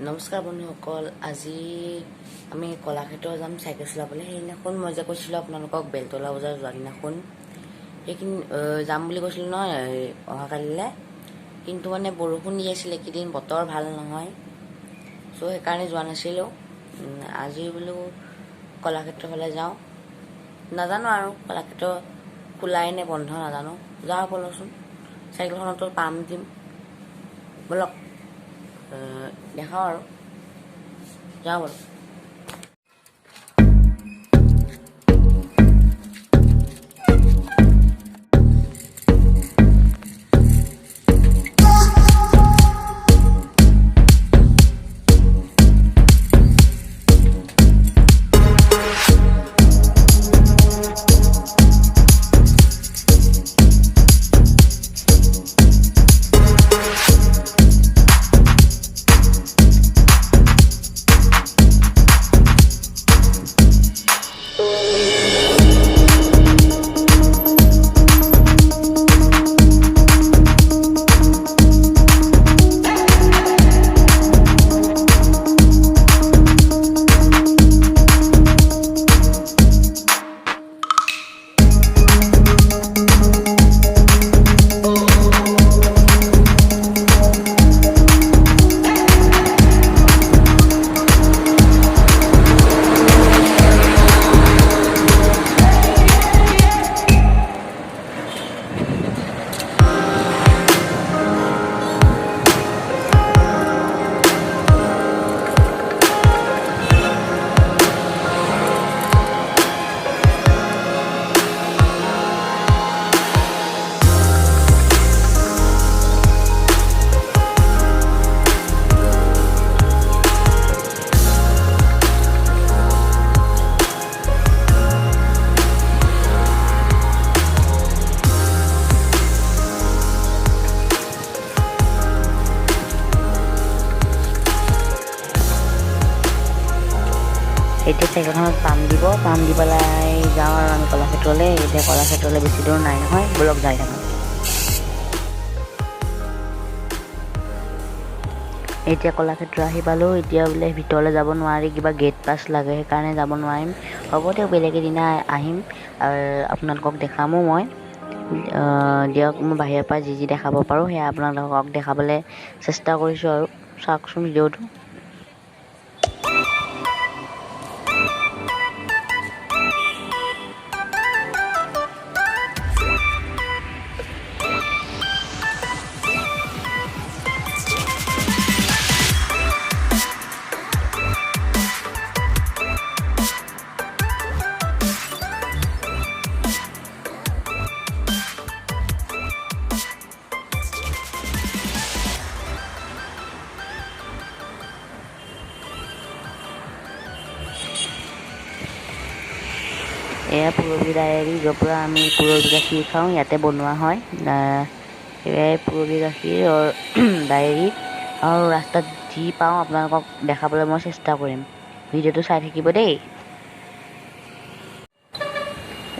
নমস্কাৰ বন্ধুসকল, আজি আমি কলাক্ষেত্ৰ যাম চাইকেল চলাবলৈ। সেইদিনাখন মই যে কৈছিলোঁ আপোনালোকক বেলতলা বজাৰ যোৱাৰ দিনাখন সেইখিনি যাম বুলি কৈছিলোঁ নহয় অহাকালিলৈ, কিন্তু মানে বৰষুণ দি আছিলে এইকেইদিন, বতৰ ভাল নহয়, চ' সেইকাৰণে যোৱা নাছিলোঁ। আজি বোলো কলাক্ষেত্ৰৰ ফালে যাওঁ, নাজানো আৰু কলাক্ষেত্ৰ খোলাই নে বন্ধ নাজানো, যাওঁ ব'লকচোন, চাইকেলখনতো পাম দিম ব'লক, দেখাওঁ আৰু যাওঁ বাৰু। এতিয়া চাইকেলখনত পাম দি পেলাই যাওঁ আৰু আমি কলাক্ষেত্ৰলৈ। এতিয়া কলাক্ষেত্ৰলৈ বেছি দূৰ নাই নহয়, ব'লক যাই থাকোঁ। এতিয়া কলাক্ষেত্ৰ আহি পালোঁ। এতিয়া বোলে ভিতৰলৈ যাব নোৱাৰি, কিবা গেট পাছ লাগে, সেইকাৰণে যাব নোৱাৰিম। হ'ব দিয়ক, বেলেগ এদিনা আহিম আৰু আপোনালোকক দেখামো মই। দিয়ক, মই বাহিৰৰ পৰা যি দেখাব পাৰোঁ সেয়া আপোনালোকক দেখাবলৈ চেষ্টা কৰিছোঁ আৰু চাওকচোন ভিডিঅ'টো। এয়া পুৰবী ডায়েৰী, য'ৰ পৰা আমি পুৰবী গাখীৰ খাওঁ, ইয়াতে বনোৱা হয়। এয়াই পুৰবী গাখীৰৰ ডায়েৰী, আৰু ৰাস্তাত যি পাওঁ আপোনালোকক দেখাবলৈ মই চেষ্টা কৰিম। ভিডিঅ'টো চাই থাকিব দেই।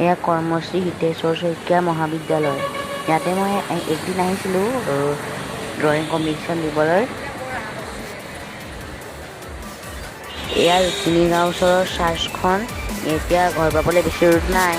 এয়া কৰ্মশ্ৰী হিতেশ্বৰ শইকীয়া মহাবিদ্যালয়, ইয়াতে মই একদিন আহিছিলোঁ ড্ৰয়িং কম্পিটিশ্যন দিবলৈ। এয়া ৰুক্মিণী গাঁৱৰ ওচৰৰ চাৰ্চখন, এতিয়া ঘৰ পাবলৈ বেছি দূৰ নাই।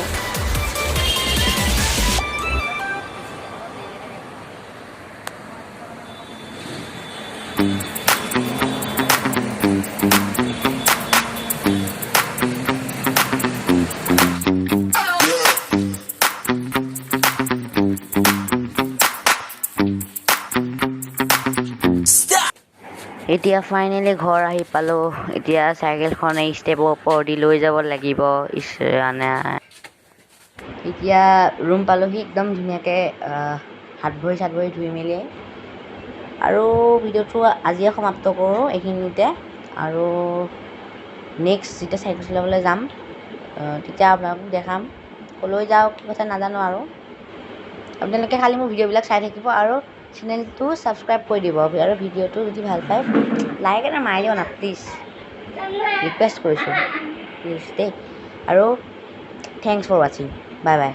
এতিয়া ফাইনেলি ঘৰ আহি পালোঁ। এতিয়া চাইকেলখন এই ষ্টেপৰ ওপৰেদি লৈ যাব লাগিব। এতিয়া ৰুম পালোহি, একদম ধুনীয়াকৈ হাত ভৰি ধুই মেলি, আৰু ভিডিঅ'টো আজিয়ে সমাপ্ত কৰোঁ এইখিনিতে। আৰু নেক্সট যেতিয়া চাইকেল চলাবলৈ যাম তেতিয়া আপোনালোকক দেখাম। ক'লৈ যাওঁ কি কথা নাজানো, আৰু আপোনালোকে খালি মোৰ ভিডিঅ'বিলাক চাই থাকিব আৰু চেনেলটো ছাবস্ক্ৰাইব কৰি দিব। আৰু ভিডিঅ'টো যদি ভাল পায় লাইক এটা মাৰি দিওঁ না প্লিজ, ৰিকুৱেষ্ট কৰিছোঁ প্লিজ দেই। আৰু থেংকছ ফৰ ৱাচিং, বাই বাই।